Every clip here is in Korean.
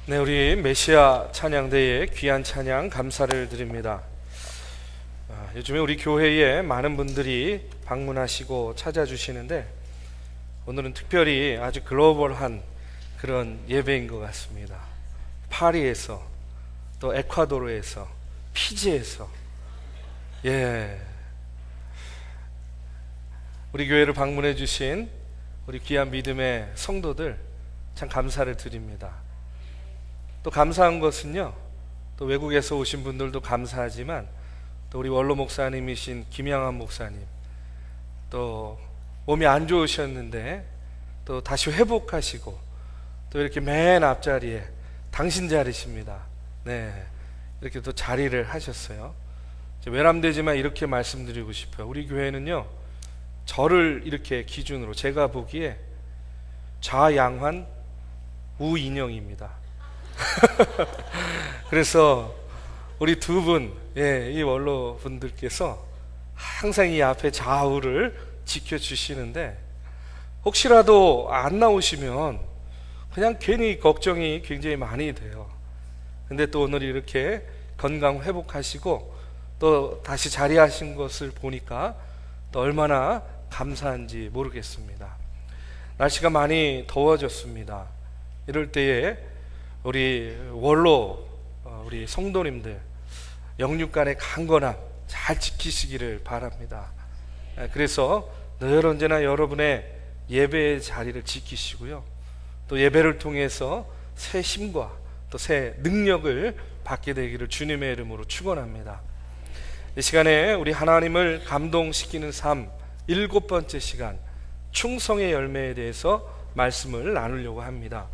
네, 우리 메시아 찬양대에 귀한 찬양 감사를 드립니다. 요즘에 우리 교회에 많은 분들이 방문하시고 찾아주시는데 오늘은 특별히 아주 글로벌한 그런 예배인 것 같습니다. 파리에서, 또 에콰도르에서, 피지에서, 우리 교회를 방문해 주신 우리 귀한 믿음의 성도들 참 감사를 드립니다. 또 감사한 것은요, 또 외국에서 오신 분들도 감사하지만 또 우리 원로 목사님이신 김양한 목사님, 또 몸이 안 좋으셨는데 또 다시 회복하시고 또 이렇게 맨 앞자리에 당신 자리십니다. 네, 이렇게 또 자리를 하셨어요. 외람되지만 이렇게 말씀드리고 싶어요. 우리 교회는요, 저를 이렇게 기준으로 제가 보기에 좌양환 우인영입니다. 그래서 우리 두 분, 이 원로 분들께서 항상 이 앞에 좌우를 지켜주시는데 혹시라도 안 나오시면 그냥 괜히 걱정이 굉장히 많이 돼요. 근데 또 오늘 이렇게 건강 회복하시고 또 다시 자리하신 것을 보니까 또 얼마나 감사한지 모르겠습니다. 날씨가 많이 더워졌습니다. 이럴 때에 우리 원로, 우리 성도님들 영육간의 강건함 잘 지키시기를 바랍니다. 그래서 늘 언제나 여러분의 예배의 자리를 지키시고요, 또 예배를 통해서 새 힘과 또 새 능력을 받게 되기를 주님의 이름으로 축원합니다. 이 시간에 우리 하나님을 감동시키는 삶 7번째 시간, 충성의 열매에 대해서 말씀을 나누려고 합니다.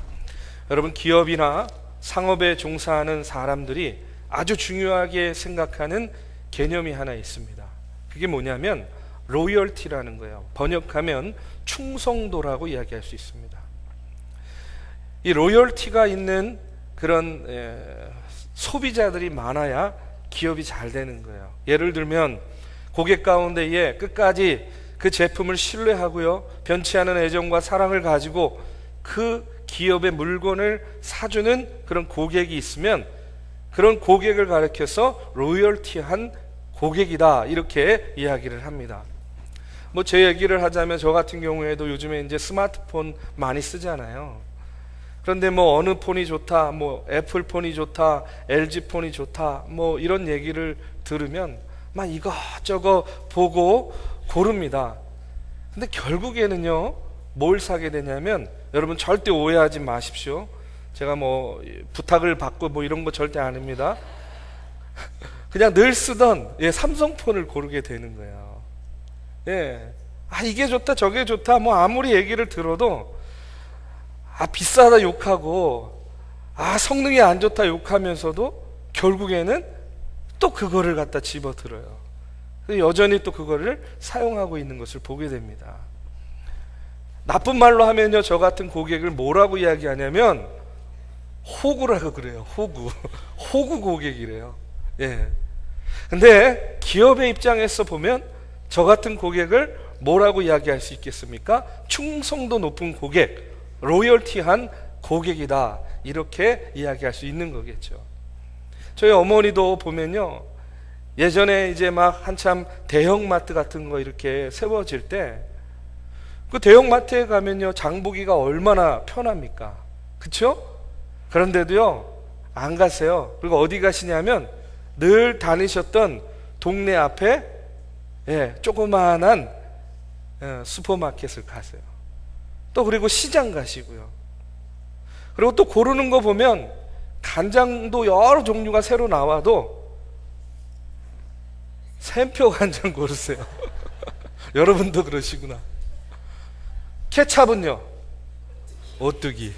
여러분, 기업이나 상업에 종사하는 사람들이 아주 중요하게 생각하는 개념이 하나 있습니다. 그게 뭐냐면 로열티라는 거예요. 번역하면 충성도라고 이야기할 수 있습니다. 이 로열티가 있는 그런 소비자들이 많아야 기업이 잘 되는 거예요. 예를 들면 고객 가운데에 끝까지 그 제품을 신뢰하고요, 변치 않은 애정과 사랑을 가지고 그 기업의 물건을 사주는 그런 고객이 있으면 그런 고객을 가리켜서 로열티한 고객이다, 이렇게 이야기를 합니다. 뭐 제 얘기를 하자면 저 같은 경우에도 요즘에 이제 스마트폰 많이 쓰잖아요. 그런데 뭐 어느 폰이 좋다, 뭐 애플 폰이 좋다, LG 폰이 좋다, 뭐 이런 얘기를 들으면 막 이것저것 보고 고릅니다. 근데 결국에는요, 뭘 사게 되냐면, 여러분 절대 오해하지 마십시오. 제가 뭐 부탁을 받고 뭐 이런 거 절대 안 합니다. 그냥 늘 쓰던 삼성폰을 고르게 되는 거예요. 이게 좋다 저게 좋다 뭐 아무리 얘기를 들어도 비싸다 욕하고 성능이 안 좋다 욕하면서도 결국에는 또 그거를 갖다 집어들어요. 여전히 또 그거를 사용하고 있는 것을 보게 됩니다. 나쁜 말로 하면요, 저 같은 고객을 뭐라고 이야기하냐면 호구라고 그래요. 호구 고객이래요. 근데 기업의 입장에서 보면 저 같은 고객을 뭐라고 이야기할 수 있겠습니까? 충성도 높은 고객, 로열티한 고객이다, 이렇게 이야기할 수 있는 거겠죠. 저희 어머니도 보면요, 예전에 이제 막 한참 대형마트 같은 거 이렇게 세워질 때 그 대형마트에 가면요, 장보기가 얼마나 편합니까? 그쵸? 그런데도요, 안 가세요. 그리고 어디 가시냐면 늘 다니셨던 동네 앞에 조그마한 슈퍼마켓을 가세요. 또 그리고 시장 가시고요. 그리고 또 고르는 거 보면 간장도 여러 종류가 새로 나와도 샘표 간장 고르세요. 여러분도 그러시구나. 케찹은요, 오뚜기.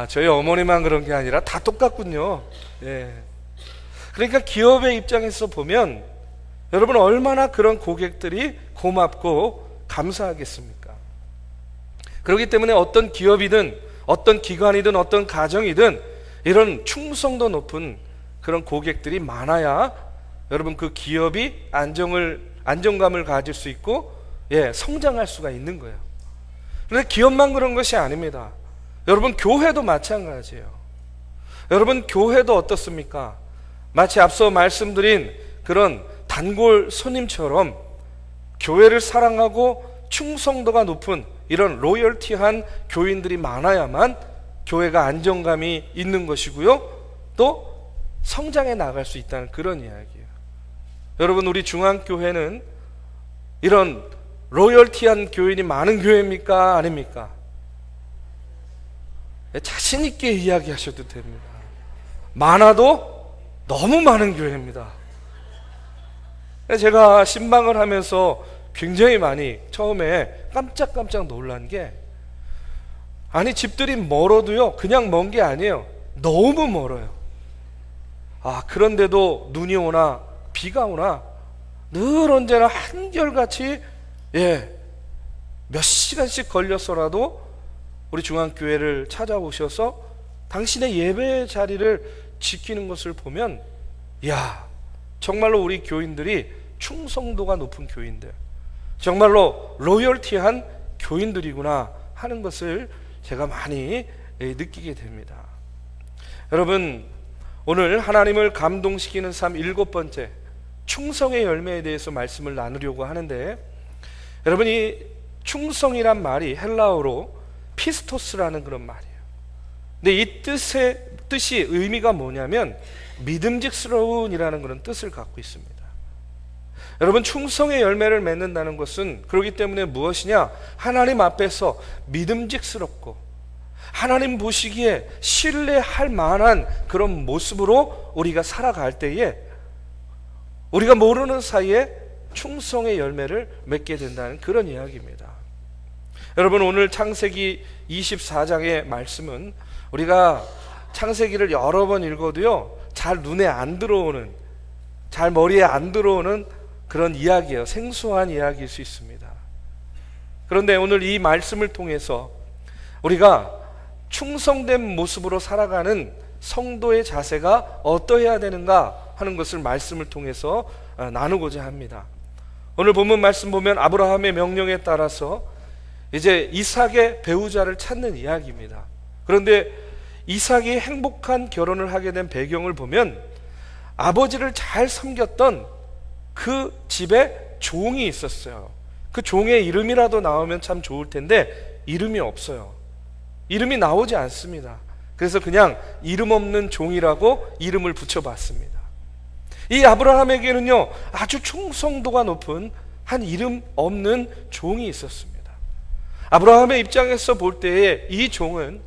저희 어머니만 그런 게 아니라 다 똑같군요. 그러니까 기업의 입장에서 보면 여러분 얼마나 그런 고객들이 고맙고 감사하겠습니까? 그렇기 때문에 어떤 기업이든 어떤 기관이든 어떤 가정이든 이런 충성도 높은 그런 고객들이 많아야 여러분 그 기업이 안정감을 가질 수 있고 성장할 수가 있는 거예요. 그런데 기업만 그런 것이 아닙니다. 여러분, 교회도 마찬가지예요. 여러분, 교회도 어떻습니까? 마치 앞서 말씀드린 그런 단골 손님처럼 교회를 사랑하고 충성도가 높은 이런 로열티한 교인들이 많아야만 교회가 안정감이 있는 것이고요, 또 성장해 나갈 수 있다는 그런 이야기예요. 여러분, 우리 중앙교회는 이런 로열티한 교인이 많은 교회입니까? 아닙니까? 자신 있게 이야기하셔도 됩니다. 많아도 너무 많은 교회입니다. 제가 신방을 하면서 굉장히 많이 처음에 깜짝깜짝 놀란 게, 아니, 집들이 멀어도요, 그냥 먼 게 아니에요. 너무 멀어요. 그런데도 눈이 오나 비가 오나 늘 언제나 한결같이 몇 시간씩 걸려서라도 우리 중앙교회를 찾아오셔서 당신의 예배 자리를 지키는 것을 보면, 정말로 우리 교인들이 충성도가 높은 교인들, 정말로 로열티한 교인들이구나 하는 것을 제가 많이 느끼게 됩니다. 여러분, 오늘 하나님을 감동시키는 삶 7번째, 충성의 열매에 대해서 말씀을 나누려고 하는데, 여러분, 이 충성이란 말이 헬라어로 피스토스라는 그런 말이에요. 근데 이 뜻이 의미가 뭐냐면 믿음직스러운이라는 그런 뜻을 갖고 있습니다. 여러분, 충성의 열매를 맺는다는 것은 그렇기 때문에 무엇이냐? 하나님 앞에서 믿음직스럽고 하나님 보시기에 신뢰할 만한 그런 모습으로 우리가 살아갈 때에 우리가 모르는 사이에 충성의 열매를 맺게 된다는 그런 이야기입니다. 여러분, 오늘 창세기 24장의 말씀은 우리가 창세기를 여러 번 읽어도요, 잘 눈에 안 들어오는, 잘 머리에 안 들어오는 그런 이야기예요. 생소한 이야기일 수 있습니다. 그런데 오늘 이 말씀을 통해서 우리가 충성된 모습으로 살아가는 성도의 자세가 어떠해야 되는가 하는 것을 말씀을 통해서 나누고자 합니다. 오늘 본문 말씀 보면 아브라함의 명령에 따라서 이제 이삭의 배우자를 찾는 이야기입니다. 그런데 이삭이 행복한 결혼을 하게 된 배경을 보면 아버지를 잘 섬겼던 그 집에 종이 있었어요. 그 종의 이름이라도 나오면 참 좋을 텐데 이름이 없어요. 이름이 나오지 않습니다. 그래서 그냥 이름 없는 종이라고 이름을 붙여봤습니다. 이 아브라함에게는요, 아주 충성도가 높은 한 이름 없는 종이 있었습니다. 아브라함의 입장에서 볼 때에 이 종은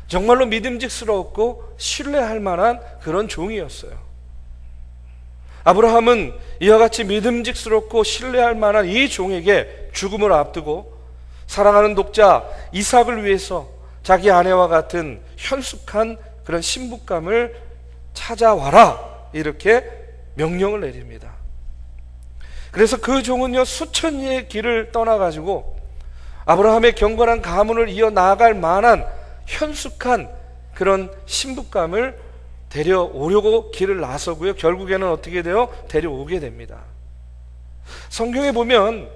정말로 믿음직스러웠고 신뢰할 만한 그런 종이었어요. 아브라함은 이와 같이 믿음직스럽고 신뢰할 만한 이 종에게 죽음을 앞두고 사랑하는 독자 이삭을 위해서 자기 아내와 같은 현숙한 그런 신부감을 찾아와라, 이렇게 명령을 내립니다. 그래서 그 종은요, 수천 리의 길을 떠나가지고 아브라함의 경건한 가문을 이어나갈 만한 현숙한 그런 신부감을 데려오려고 길을 나서고요, 결국에는 어떻게 돼요? 데려오게 됩니다. 성경에 보면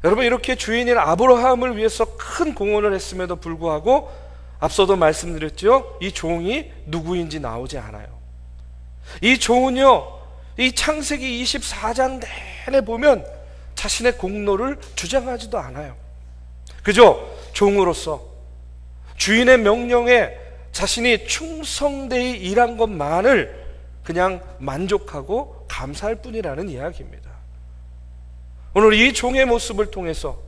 여러분, 이렇게 주인인 아브라함을 위해서 큰 공헌을 했음에도 불구하고 앞서도 말씀드렸죠, 이 종이 누구인지 나오지 않아요. 이 종은요, 이 창세기 24장 내내 보면 자신의 공로를 주장하지도 않아요. 그저 종으로서 주인의 명령에 자신이 충성되이 일한 것만을 그냥 만족하고 감사할 뿐이라는 이야기입니다. 오늘 이 종의 모습을 통해서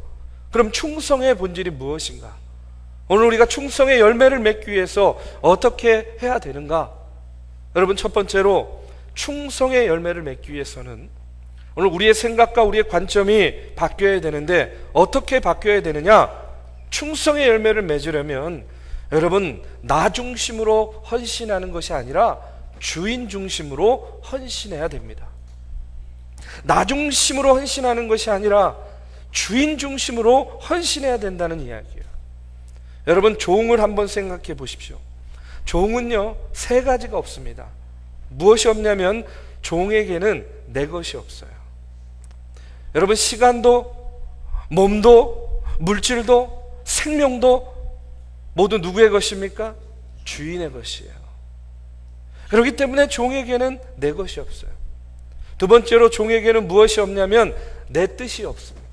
그럼 충성의 본질이 무엇인가? 오늘 우리가 충성의 열매를 맺기 위해서 어떻게 해야 되는가? 여러분, 첫 번째로 충성의 열매를 맺기 위해서는 오늘 우리의 생각과 우리의 관점이 바뀌어야 되는데 어떻게 바뀌어야 되느냐? 충성의 열매를 맺으려면 여러분, 나 중심으로 헌신하는 것이 아니라 주인 중심으로 헌신해야 됩니다. 나 중심으로 헌신하는 것이 아니라 주인 중심으로 헌신해야 된다는 이야기예요. 여러분, 종을 한번 생각해 보십시오. 종은요, 세 가지가 없습니다. 무엇이 없냐면 종에게는 내 것이 없어요. 여러분, 시간도 몸도 물질도 생명도 모두 누구의 것입니까? 주인의 것이에요. 그렇기 때문에 종에게는 내 것이 없어요. 두 번째로 종에게는 무엇이 없냐면 내 뜻이 없습니다.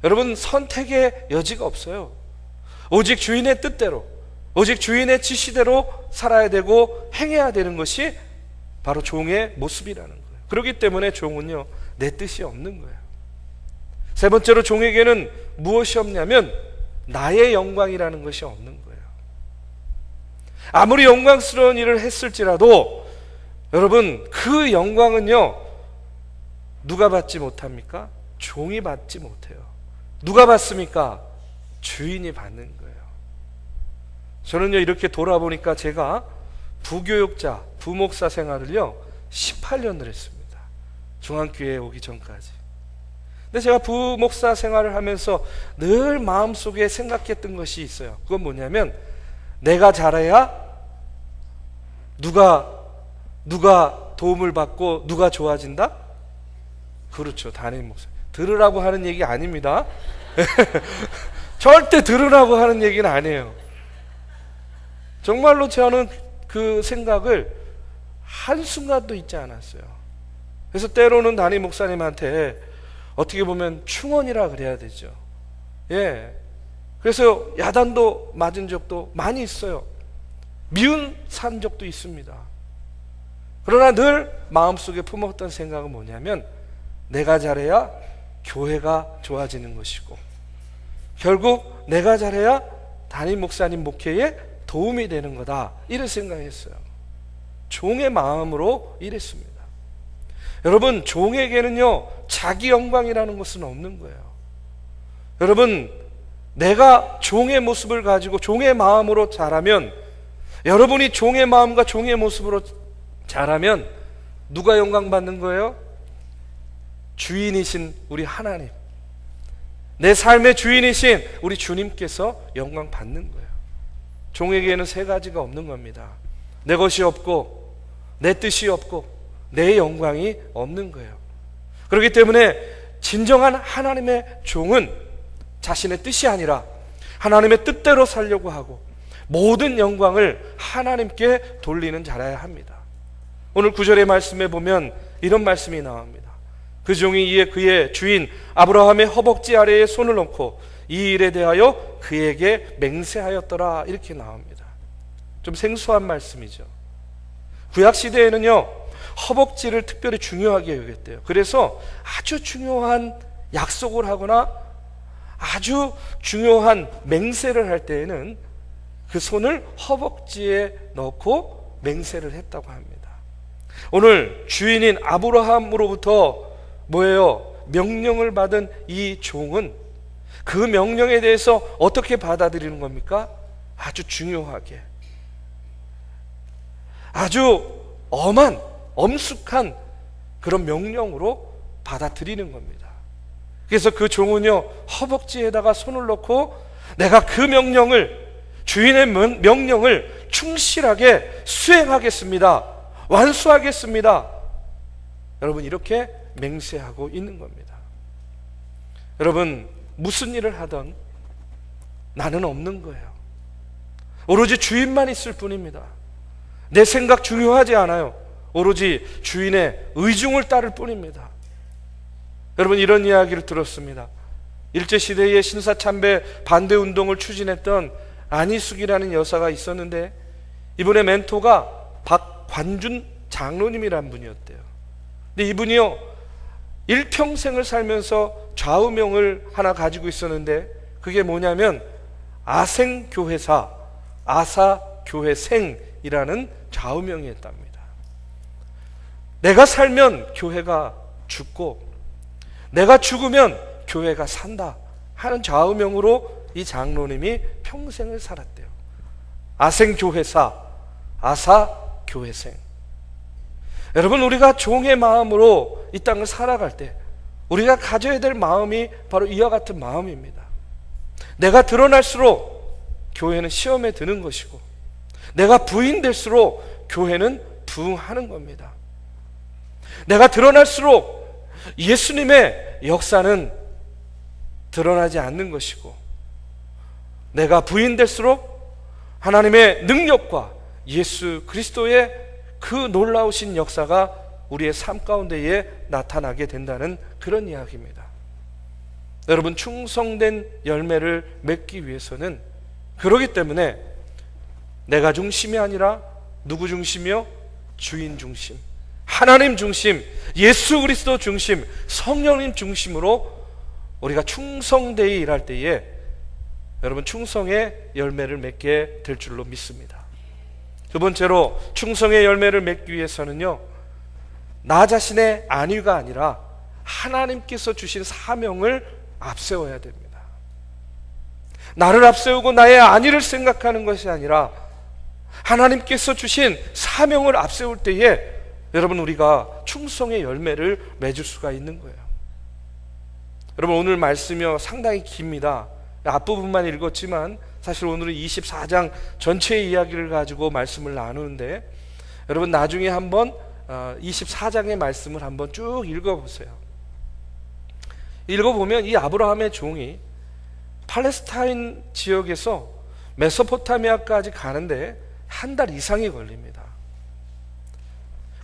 여러분, 선택의 여지가 없어요. 오직 주인의 뜻대로, 오직 주인의 지시대로 살아야 되고 행해야 되는 것이 바로 종의 모습이라는 거예요. 그렇기 때문에 종은요, 내 뜻이 없는 거예요. 세 번째로 종에게는 무엇이 없냐면 나의 영광이라는 것이 없는 거예요. 아무리 영광스러운 일을 했을지라도 여러분, 그 영광은요, 누가 받지 못합니까? 종이 받지 못해요. 누가 받습니까? 주인이 받는 거예요. 저는요, 이렇게 돌아보니까 제가 부교육자, 부목사 생활을요 18년을 했습니다. 중앙교회에 오기 전까지. 근데 제가 부목사 생활을 하면서 늘 마음속에 생각했던 것이 있어요. 그건 뭐냐면, 내가 잘해야 누가 도움을 받고 누가 좋아진다? 그렇죠, 담임 목사. 들으라고 하는 얘기 아닙니다. 절대 들으라고 하는 얘기는 아니에요. 정말로 저는 그 생각을 한순간도 잊지 않았어요. 그래서 때로는 담임 목사님한테 어떻게 보면 충원이라 그래야 되죠. 예. 그래서 야단도 맞은 적도 많이 있어요. 미운 산 적도 있습니다. 그러나 늘 마음속에 품었던 생각은 뭐냐면, 내가 잘해야 교회가 좋아지는 것이고, 결국 내가 잘해야 담임 목사님 목회에 도움이 되는 거다, 이런 생각했어요. 종의 마음으로 일했습니다. 여러분, 종에게는요 자기 영광이라는 것은 없는 거예요. 여러분, 내가 종의 모습을 가지고 종의 마음으로 자라면, 여러분이 종의 마음과 종의 모습으로 자라면 누가 영광 받는 거예요? 주인이신 우리 하나님, 내 삶의 주인이신 우리 주님께서 영광 받는 거예요. 종에게는 세 가지가 없는 겁니다. 내 것이 없고, 내 뜻이 없고, 내 영광이 없는 거예요. 그렇기 때문에 진정한 하나님의 종은 자신의 뜻이 아니라 하나님의 뜻대로 살려고 하고, 모든 영광을 하나님께 돌리는 자라야 합니다. 오늘 9절의 말씀에 보면 이런 말씀이 나옵니다. 그 종이 이에 그의 주인 아브라함의 허벅지 아래에 손을 얹고 이 일에 대하여 그에게 맹세하였더라, 이렇게 나옵니다. 좀 생소한 말씀이죠. 구약시대에는요 허벅지를 특별히 중요하게 여겼대요. 그래서 아주 중요한 약속을 하거나 아주 중요한 맹세를 할 때에는 그 손을 허벅지에 넣고 맹세를 했다고 합니다. 오늘 주인인 아브라함으로부터 뭐예요? 명령을 받은 이 종은 그 명령에 대해서 어떻게 받아들이는 겁니까? 아주 중요하게, 아주 엄한, 엄숙한 그런 명령으로 받아들이는 겁니다. 그래서 그 종은요 허벅지에다가 손을 넣고 내가 그 명령을, 주인의 명령을 충실하게 수행하겠습니다, 완수하겠습니다, 여러분 이렇게 맹세하고 있는 겁니다. 여러분, 무슨 일을 하던 나는 없는 거예요. 오로지 주인만 있을 뿐입니다. 내 생각 중요하지 않아요. 오로지 주인의 의중을 따를 뿐입니다. 여러분, 이런 이야기를 들었습니다. 일제시대에 신사참배 반대운동을 추진했던 안희숙이라는 여사가 있었는데, 이분의 멘토가 박관준 장로님이란 분이었대요. 근데 이분이요 일평생을 살면서 좌우명을 하나 가지고 있었는데, 그게 뭐냐면 아생교회사, 아사교회생이라는 좌우명이었답니다. 내가 살면 교회가 죽고, 내가 죽으면 교회가 산다 하는 좌우명으로 이 장로님이 평생을 살았대요. 아생교회사, 아사교회생. 여러분, 우리가 종의 마음으로 이 땅을 살아갈 때 우리가 가져야 될 마음이 바로 이와 같은 마음입니다. 내가 드러날수록 교회는 시험에 드는 것이고, 내가 부인될수록 교회는 부흥하는 겁니다. 내가 드러날수록 예수님의 역사는 드러나지 않는 것이고, 내가 부인될수록 하나님의 능력과 예수 그리스도의 그 놀라우신 역사가 우리의 삶 가운데에 나타나게 된다는 그런 이야기입니다. 여러분, 충성된 열매를 맺기 위해서는 그러기 때문에 내가 중심이 아니라 누구 중심이요? 주인 중심, 하나님 중심, 예수 그리스도 중심, 성령님 중심으로 우리가 충성되이 일할 때에 여러분 충성의 열매를 맺게 될 줄로 믿습니다. 두 번째로 충성의 열매를 맺기 위해서는요, 나 자신의 안위가 아니라 하나님께서 주신 사명을 앞세워야 됩니다. 나를 앞세우고 나의 안위를 생각하는 것이 아니라 하나님께서 주신 사명을 앞세울 때에 여러분 우리가 충성의 열매를 맺을 수가 있는 거예요. 여러분, 오늘 말씀이요 상당히 깁니다. 앞부분만 읽었지만 사실 오늘은 24장 전체의 이야기를 가지고 말씀을 나누는데, 여러분 나중에 한번 24장의 말씀을 한번 쭉 읽어보세요. 읽어보면 이 아브라함의 종이 팔레스타인 지역에서 메소포타미아까지 가는데 한 달 이상이 걸립니다.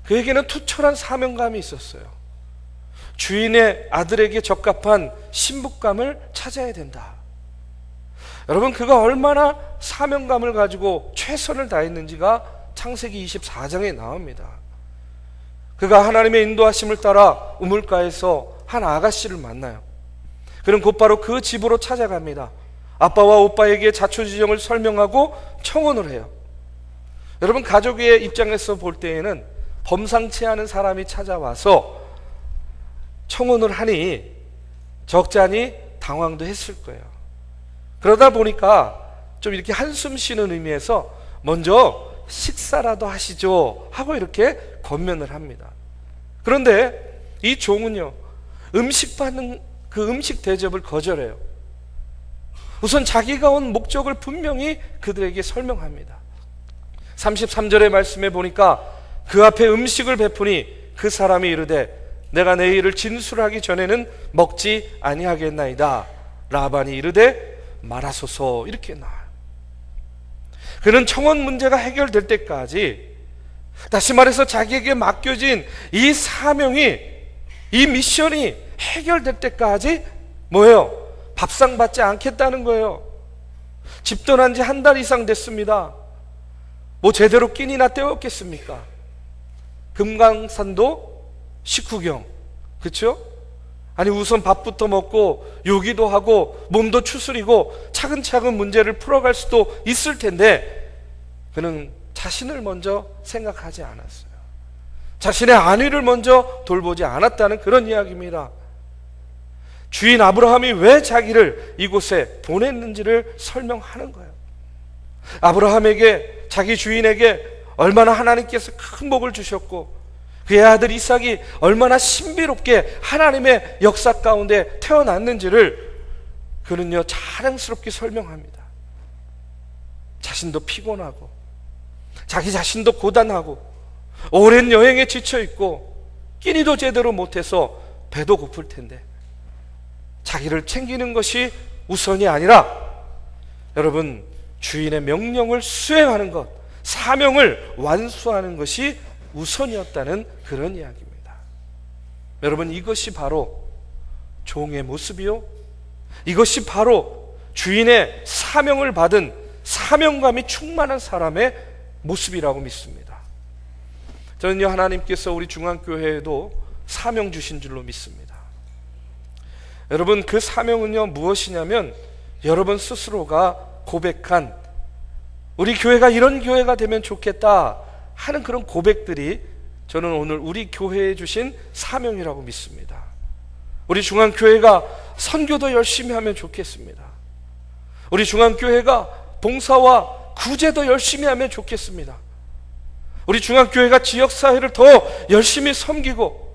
그에게는 투철한 사명감이 있었어요. 주인의 아들에게 적합한 신부감을 찾아야 된다. 여러분, 그가 얼마나 사명감을 가지고 최선을 다했는지가 창세기 24장에 나옵니다. 그가 하나님의 인도하심을 따라 우물가에서 한 아가씨를 만나요. 그는 곧바로 그 집으로 찾아갑니다. 아빠와 오빠에게 자초지종을 설명하고 청혼을 해요. 여러분, 가족의 입장에서 볼 때에는 범상치 않은 사람이 찾아와서 청혼을 하니 적잖이 당황도 했을 거예요. 그러다 보니까 좀 이렇게 한숨 쉬는 의미에서 먼저 식사라도 하시죠 하고 이렇게 권면을 합니다. 그런데 이 종은요, 음식 받는 그 음식 대접을 거절해요. 우선 자기가 온 목적을 분명히 그들에게 설명합니다. 33절의 말씀에 보니까 그 앞에 음식을 베푸니 그 사람이 이르되 내가 내 일을 진술하기 전에는 먹지 아니하겠나이다. 라반이 이르되 말하소서. 이렇게 나와요. 그는 청혼 문제가 해결될 때까지, 다시 말해서 자기에게 맡겨진 이 사명이, 이 미션이 해결될 때까지 뭐예요? 밥상 받지 않겠다는 거예요. 집 떠난 지 한 달 이상 됐습니다. 뭐 제대로 끼니나 때웠겠습니까? 금강산도 식후경, 그렇죠? 아니 우선 밥부터 먹고 요기도 하고 몸도 추스리고 차근차근 문제를 풀어갈 수도 있을 텐데 그는 자신을 먼저 생각하지 않았어요. 자신의 안위를 먼저 돌보지 않았다는 그런 이야기입니다. 주인 아브라함이 왜 자기를 이곳에 보냈는지를 설명하는 거예요. 아브라함에게, 자기 주인에게 얼마나 하나님께서 큰 복을 주셨고 그의 아들 이삭이 얼마나 신비롭게 하나님의 역사 가운데 태어났는지를 그는요 자랑스럽게 설명합니다. 자신도 피곤하고 자기 자신도 고단하고 오랜 여행에 지쳐있고 끼니도 제대로 못해서 배도 고플 텐데 자기를 챙기는 것이 우선이 아니라 여러분 주인의 명령을 수행하는 것, 사명을 완수하는 것이 우선이었다는 그런 이야기입니다. 여러분, 이것이 바로 종의 모습이요, 이것이 바로 주인의 사명을 받은 사명감이 충만한 사람의 모습이라고 믿습니다. 저는요 하나님께서 우리 중앙교회에도 사명 주신 줄로 믿습니다. 여러분, 그 사명은요 무엇이냐면 여러분 스스로가 고백한 우리 교회가 이런 교회가 되면 좋겠다 하는 그런 고백들이 저는 오늘 우리 교회에 주신 사명이라고 믿습니다. 우리 중앙교회가 선교도 열심히 하면 좋겠습니다. 우리 중앙교회가 봉사와 구제도 열심히 하면 좋겠습니다. 우리 중앙교회가 지역사회를 더 열심히 섬기고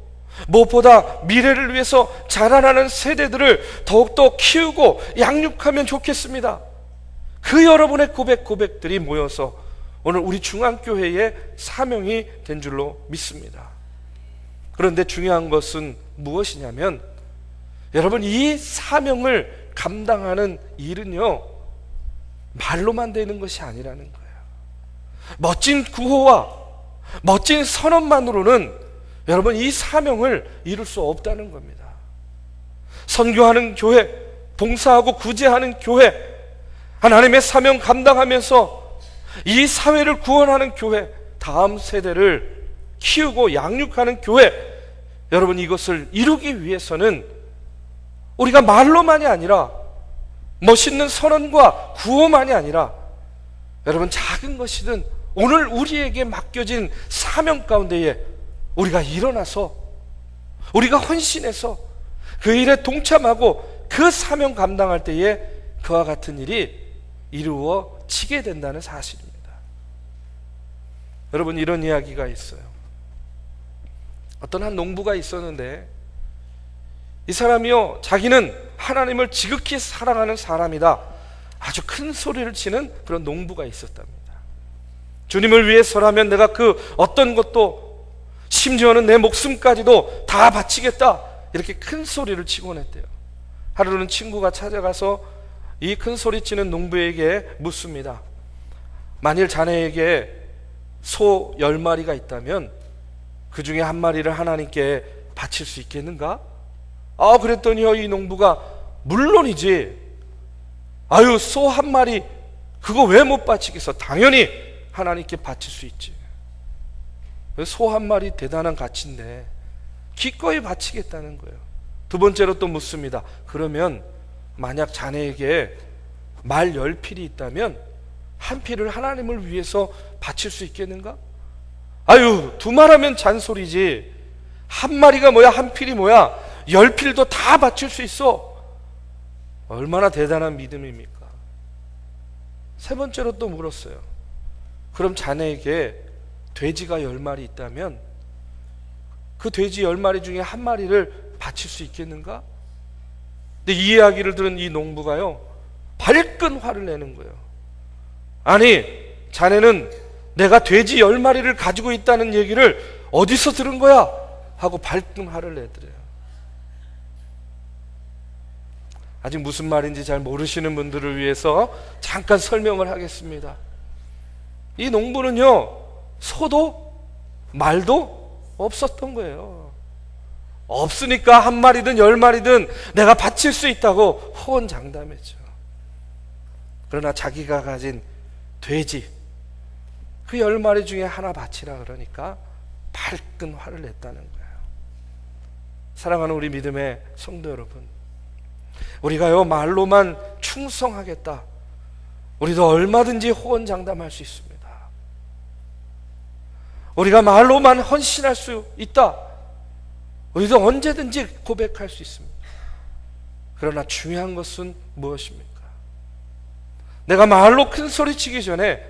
무엇보다 미래를 위해서 자라나는 세대들을 더욱더 키우고 양육하면 좋겠습니다. 그 여러분의 고백들이 모여서 오늘 우리 중앙교회의 사명이 된 줄로 믿습니다. 그런데 중요한 것은 무엇이냐면 여러분 이 사명을 감당하는 일은요 말로만 되는 것이 아니라는 거예요. 멋진 구호와 멋진 선언만으로는 여러분 이 사명을 이룰 수 없다는 겁니다. 선교하는 교회, 봉사하고 구제하는 교회, 하나님의 사명 감당하면서 이 사회를 구원하는 교회, 다음 세대를 키우고 양육하는 교회, 여러분 이것을 이루기 위해서는 우리가 말로만이 아니라 멋있는 선언과 구호만이 아니라 여러분 작은 것이든 오늘 우리에게 맡겨진 사명 가운데에 우리가 일어나서 우리가 헌신해서 그 일에 동참하고 그 사명 감당할 때에 그와 같은 일이 이루어지게 된다는 사실입니다. 여러분 이런 이야기가 있어요. 어떤 한 농부가 있었는데 이 사람이요 자기는 하나님을 지극히 사랑하는 사람이다. 아주 큰 소리를 치는 그런 농부가 있었답니다. 주님을 위해서라면 내가 그 어떤 것도 심지어는 내 목숨까지도 다 바치겠다, 이렇게 큰 소리를 치곤 했대요. 하루는 친구가 찾아가서 이 큰 소리 치는 농부에게 묻습니다. 만일 자네에게 소 10마리가 있다면 그 중에 한 마리를 하나님께 바칠 수 있겠는가? 그랬더니요 이 농부가 물론이지, 아유 소 한 마리 그거 왜 못 바치겠어? 당연히 하나님께 바칠 수 있지. 소 한 마리 대단한 가치인데 기꺼이 바치겠다는 거예요. 두 번째로 또 묻습니다. 그러면 만약 자네에게 말 10필이 있다면 한 필을 하나님을 위해서 바칠 수 있겠는가? 아유 두 말하면 잔소리지, 한 마리가 뭐야, 한 필이 뭐야, 10필도 다 바칠 수 있어. 얼마나 대단한 믿음입니까? 세 번째로 또 물었어요. 그럼 자네에게 돼지가 10마리 있다면 그 돼지 10마리 중에 한 마리를 바칠 수 있겠는가? 근데 이 이야기를 들은 이 농부가요 발끈 화를 내는 거예요. 아니 자네는 내가 돼지 10마리를 가지고 있다는 얘기를 어디서 들은 거야? 하고 발끈 화를 내더래요. 아직 무슨 말인지 잘 모르시는 분들을 위해서 잠깐 설명을 하겠습니다. 이 농부는요 소도 말도 없었던 거예요. 없으니까 한 마리든 10마리든 내가 바칠 수 있다고 호언장담했죠. 그러나 자기가 가진 돼지 그 10마리 중에 하나 바치라 그러니까 발끈 화를 냈다는 거예요. 사랑하는 우리 믿음의 성도 여러분, 우리가요 말로만 충성하겠다, 우리도 얼마든지 호언장담할 수 있습니다. 우리가 말로만 헌신할 수 있다, 우리도 언제든지 고백할 수 있습니다. 그러나 중요한 것은 무엇입니까? 내가 말로 큰 소리치기 전에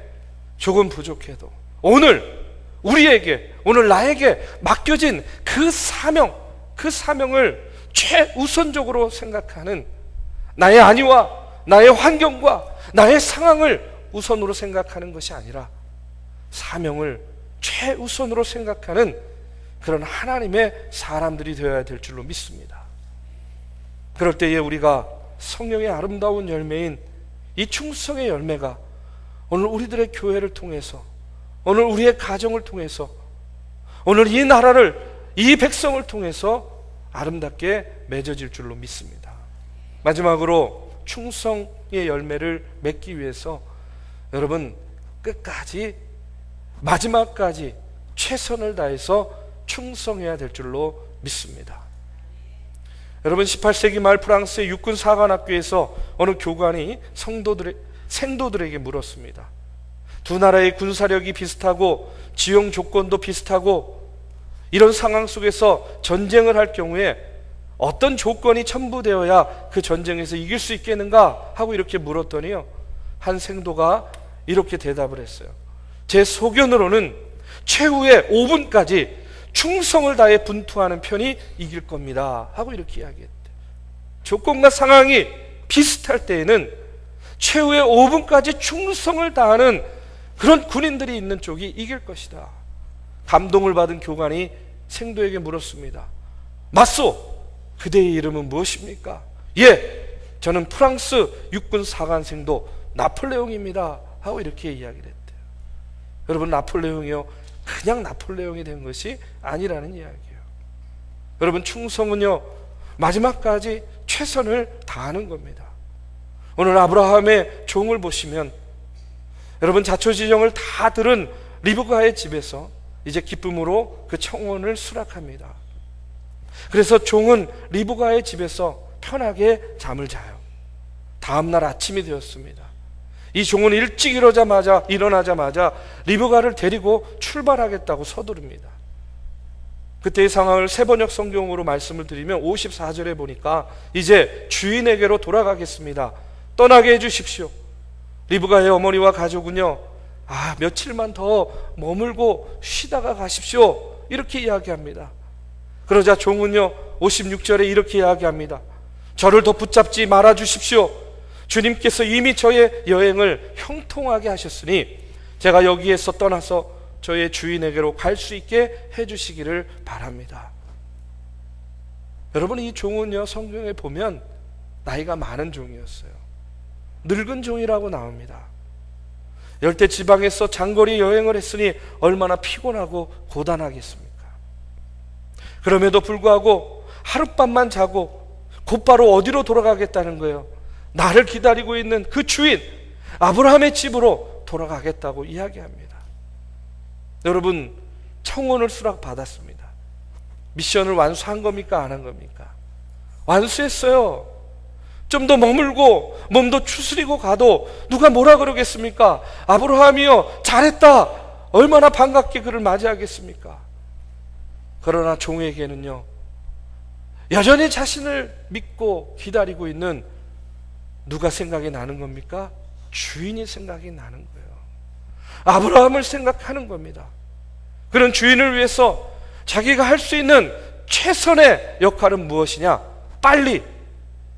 조금 부족해도 오늘 우리에게, 오늘 나에게 맡겨진 그 사명, 그 사명을 최우선적으로 생각하는, 나의 안위와 나의 환경과 나의 상황을 우선으로 생각하는 것이 아니라 사명을 최우선으로 생각하는 그런 하나님의 사람들이 되어야 될 줄로 믿습니다. 그럴 때에 우리가 성령의 아름다운 열매인 이 충성의 열매가 오늘 우리들의 교회를 통해서, 오늘 우리의 가정을 통해서, 오늘 이 나라를, 이 백성을 통해서 아름답게 맺어질 줄로 믿습니다. 마지막으로 충성의 열매를 맺기 위해서 여러분 끝까지, 마지막까지 최선을 다해서 충성해야 될 줄로 믿습니다. 여러분 18세기 말 프랑스의 육군 사관학교에서 어느 교관이 생도들에게 물었습니다. 두 나라의 군사력이 비슷하고 지형 조건도 비슷하고 이런 상황 속에서 전쟁을 할 경우에 어떤 조건이 첨부되어야 그 전쟁에서 이길 수 있겠는가 하고 이렇게 물었더니요 한 생도가 이렇게 대답을 했어요. 제 소견으로는 최후의 5분까지 충성을 다해 분투하는 편이 이길 겁니다 하고 이렇게 이야기했대. 조건과 상황이 비슷할 때에는 최후의 5분까지 충성을 다하는 그런 군인들이 있는 쪽이 이길 것이다. 감동을 받은 교관이 생도에게 물었습니다. 맞소, 그대의 이름은 무엇입니까? 예, 저는 프랑스 육군 사관생도 나폴레옹입니다 하고 이렇게 이야기를 했대요. 여러분, 나폴레옹이요, 그냥 나폴레옹이 된 것이 아니라는 이야기예요. 여러분, 충성은요, 마지막까지 최선을 다하는 겁니다. 오늘 아브라함의 종을 보시면 여러분, 자초지종을 다 들은 리브가의 집에서 이제 기쁨으로 그 청혼을 수락합니다. 그래서 종은 리브가의 집에서 편하게 잠을 자요. 다음날 아침이 되었습니다. 이 종은 일찍 일어나자마자 리브가를 데리고 출발하겠다고 서두릅니다. 그때의 상황을 세번역 성경으로 말씀을 드리면 54절에 보니까 이제 주인에게로 돌아가겠습니다, 떠나게 해주십시오. 리브가의 어머니와 가족은요, 며칠만 더 머물고 쉬다가 가십시오, 이렇게 이야기합니다. 그러자 종은요 56절에 이렇게 이야기합니다. 저를 더 붙잡지 말아 주십시오. 주님께서 이미 저의 여행을 형통하게 하셨으니 제가 여기에서 떠나서 저의 주인에게로 갈 수 있게 해주시기를 바랍니다. 여러분, 이 종은요, 성경에 보면 나이가 많은 종이었어요. 늙은 종이라고 나옵니다. 열대 지방에서 장거리 여행을 했으니 얼마나 피곤하고 고단하겠습니까? 그럼에도 불구하고 하룻밤만 자고 곧바로 어디로 돌아가겠다는 거예요? 나를 기다리고 있는 그 주인 아브라함의 집으로 돌아가겠다고 이야기합니다. 여러분, 청혼을 수락받았습니다. 미션을 완수한 겁니까? 안 한 겁니까? 완수했어요. 좀 더 머물고 몸도 추스리고 가도 누가 뭐라 그러겠습니까? 아브라함이요, 잘했다, 얼마나 반갑게 그를 맞이하겠습니까? 그러나 종에게는요, 여전히 자신을 믿고 기다리고 있는 누가 생각이 나는 겁니까? 주인이 생각이 나는 거예요. 아브라함을 생각하는 겁니다. 그런 주인을 위해서 자기가 할 수 있는 최선의 역할은 무엇이냐? 빨리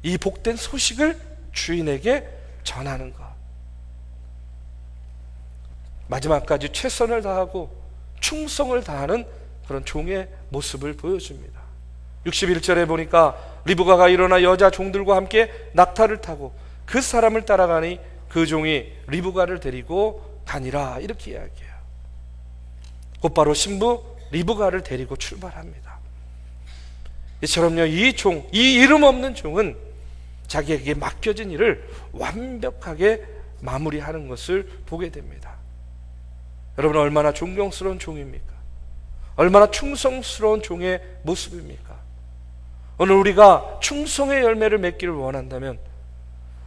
이 복된 소식을 주인에게 전하는 것. 마지막까지 최선을 다하고 충성을 다하는 그런 종의 모습을 보여줍니다. 61절에 보니까 리브가가 일어나 여자 종들과 함께 낙타를 타고 그 사람을 따라가니 그 종이 리브가를 데리고 가니라, 이렇게 이야기해요. 곧바로 신부 리브가를 데리고 출발합니다. 이처럼요, 이 이름 없는 종은 자기에게 맡겨진 일을 완벽하게 마무리하는 것을 보게 됩니다. 여러분, 얼마나 존경스러운 종입니까? 얼마나 충성스러운 종의 모습입니까? 오늘 우리가 충성의 열매를 맺기를 원한다면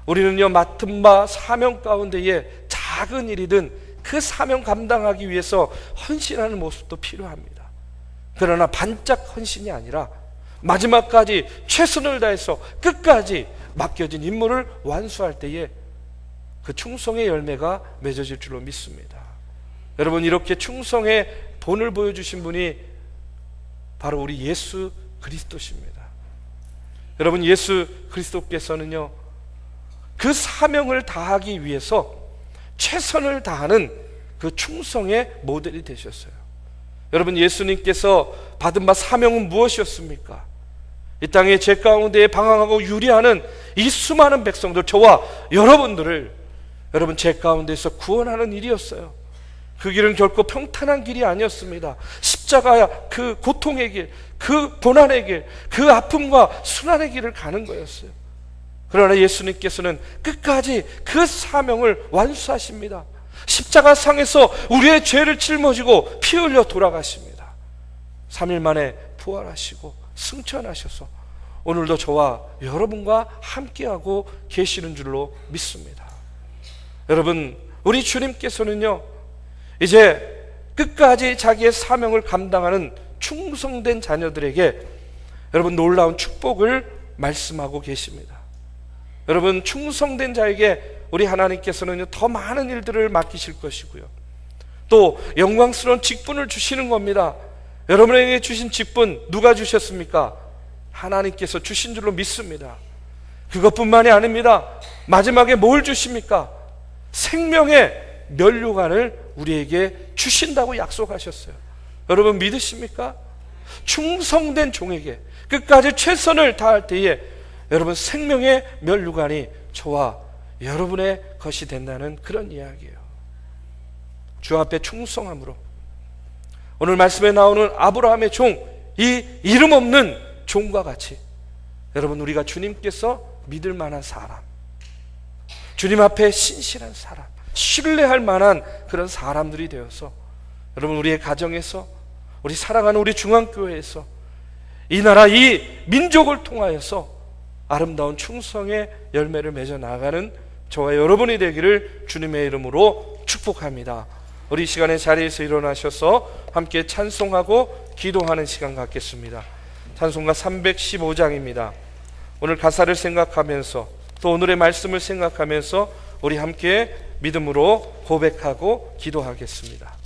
우리는요, 맡은 바 사명 가운데에 작은 일이든 그 사명 감당하기 위해서 헌신하는 모습도 필요합니다. 그러나 반짝 헌신이 아니라 마지막까지 최선을 다해서 끝까지 맡겨진 임무를 완수할 때에 그 충성의 열매가 맺어질 줄로 믿습니다. 여러분, 이렇게 충성의 본을 보여주신 분이 바로 우리 예수 그리스도십니다. 여러분, 예수 그리스도께서는요, 그 사명을 다하기 위해서 최선을 다하는 그 충성의 모델이 되셨어요. 여러분, 예수님께서 받은 바 사명은 무엇이었습니까? 이 땅에 죄 가운데 방황하고 유리하는 이 수많은 백성들, 저와 여러분들을 여러분 죄 가운데서 구원하는 일이었어요. 그 길은 결코 평탄한 길이 아니었습니다. 십자가야 그 고통의 길, 그 고난의 길, 그 아픔과 순환의 길을 가는 거였어요. 그러나 예수님께서는 끝까지 그 사명을 완수하십니다. 십자가 상에서 우리의 죄를 짊어지고 피 흘려 돌아가십니다. 3일 만에 부활하시고 승천하셔서 오늘도 저와 여러분과 함께하고 계시는 줄로 믿습니다. 여러분, 우리 주님께서는요, 이제 끝까지 자기의 사명을 감당하는 충성된 자녀들에게 여러분 놀라운 축복을 말씀하고 계십니다. 여러분, 충성된 자에게 우리 하나님께서는 더 많은 일들을 맡기실 것이고요, 또 영광스러운 직분을 주시는 겁니다. 여러분에게 주신 직분 누가 주셨습니까? 하나님께서 주신 줄로 믿습니다. 그것뿐만이 아닙니다. 마지막에 뭘 주십니까? 생명의 면류관을 우리에게 주신다고 약속하셨어요. 여러분, 믿으십니까? 충성된 종에게 끝까지 최선을 다할 때에 여러분 생명의 면류관이 저와 여러분의 것이 된다는 그런 이야기예요. 주 앞에 충성함으로 오늘 말씀에 나오는 아브라함의 종, 이 이름 없는 종과 같이 여러분 우리가 주님께서 믿을 만한 사람, 주님 앞에 신실한 사람, 신뢰할 만한 그런 사람들이 되어서 여러분 우리의 가정에서, 우리 사랑하는 우리 중앙교회에서, 이 나라 이 민족을 통하여서 아름다운 충성의 열매를 맺어 나가는 저와 여러분이 되기를 주님의 이름으로 축복합니다. 우리 이 시간에 자리에서 일어나셔서 함께 찬송하고 기도하는 시간 갖겠습니다. 찬송가 315장입니다. 오늘 가사를 생각하면서 또 오늘의 말씀을 생각하면서 우리 함께 믿음으로 고백하고 기도하겠습니다.